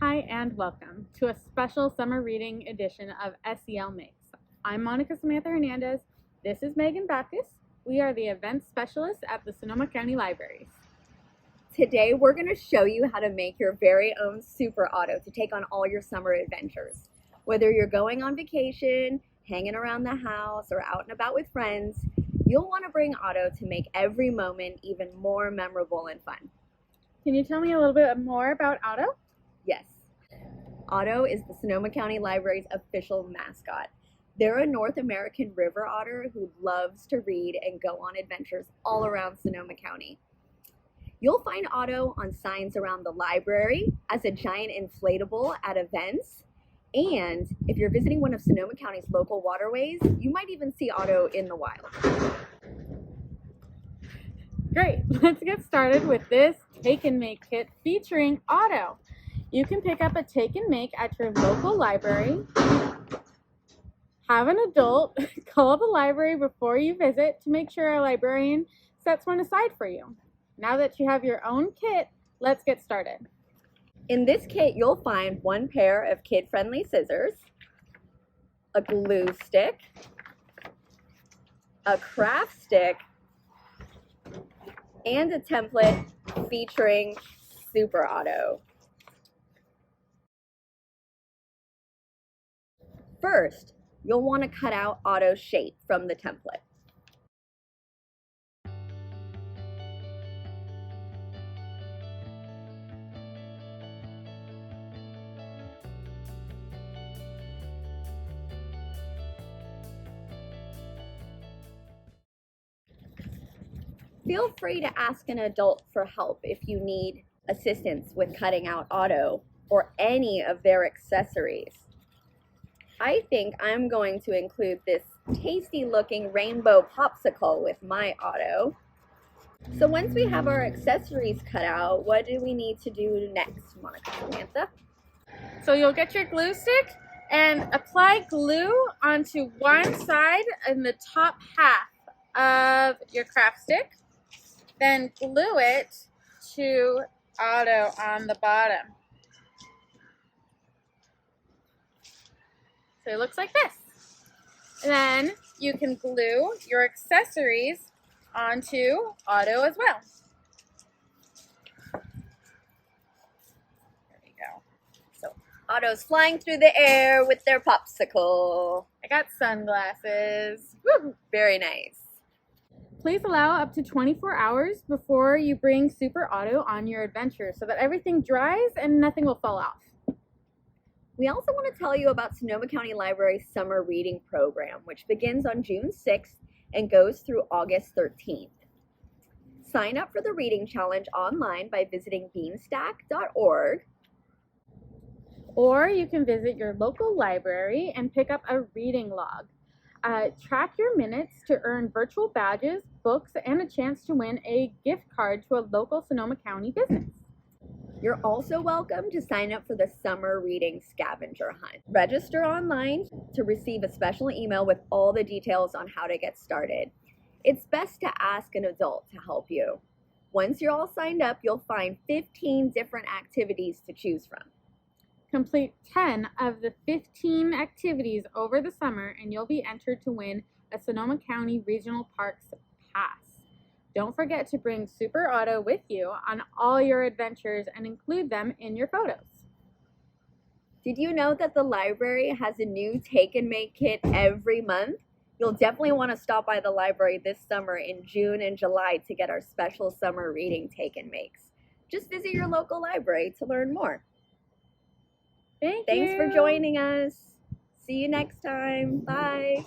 Hi and welcome to a special summer reading edition of SCL Makes. I'm Monica Samantha Hernandez. This is Megan Backus. We are the event specialists at the Sonoma County Libraries. Today we're going to show you how to make your very own super auto to take on all your summer adventures. Whether you're going on vacation, hanging around the house, or out and about with friends, you'll want to bring Otto to make every moment even more memorable and fun. Can you tell me a little bit more about Otto? Yes. Otto is the Sonoma County Library's official mascot. They're a North American river otter who loves to read and go on adventures all around Sonoma County. You'll find Otto on signs around the library, as a giant inflatable at events, and if you're visiting one of Sonoma County's local waterways, you might even see Otto in the wild. Great, let's get started with this Take&Make kit featuring Otto. You can pick up a Take&Make at your local library. Have an adult call the library before you visit to make sure a librarian sets one aside for you. Now that you have your own kit, let's get started. In this kit, you'll find one pair of kid-friendly scissors, a glue stick, a craft stick, and a template featuring Super Otto. First, you'll want to cut out Otto's shape from the template. Feel free to ask an adult for help if you need assistance with cutting out Otto or any of their accessories. I think I'm going to include this tasty looking rainbow popsicle with my Otto. So once we have our accessories cut out, what do we need to do next, Monica Samantha? So you'll get your glue stick and apply glue onto one side in the top half of your craft stick. Then glue it to Otto on the bottom. So it looks like this. And then you can glue your accessories onto Otto as well. There we go. So Otto's flying through the air with their popsicle. I got sunglasses. Woo, very nice. Please allow up to 24 hours before you bring Super Otto on your adventure so that everything dries and nothing will fall off. We also want to tell you about Sonoma County Library's summer reading program, which begins on June 6th and goes through August 13th. Sign up for the reading challenge online by visiting beanstack.org. Or you can visit your local library and pick up a reading log. Track your minutes to earn virtual badges, books, and a chance to win a gift card to a local Sonoma County business. You're also welcome to sign up for the summer reading scavenger hunt. Register online to receive a special email with all the details on how to get started. It's best to ask an adult to help you. Once you're all signed up, you'll find 15 different activities to choose from. Complete 10 of the 15 activities over the summer and you'll be entered to win a Sonoma County Regional Parks Pass. Don't forget to bring Super Otto with you on all your adventures and include them in your photos. Did you know that the library has a new Take&Make kit every month? You'll definitely want to stop by the library this summer in June and July to get our special summer reading Take&Makes. Just visit your local library to learn more. Thanks for joining us. See you next time. Bye.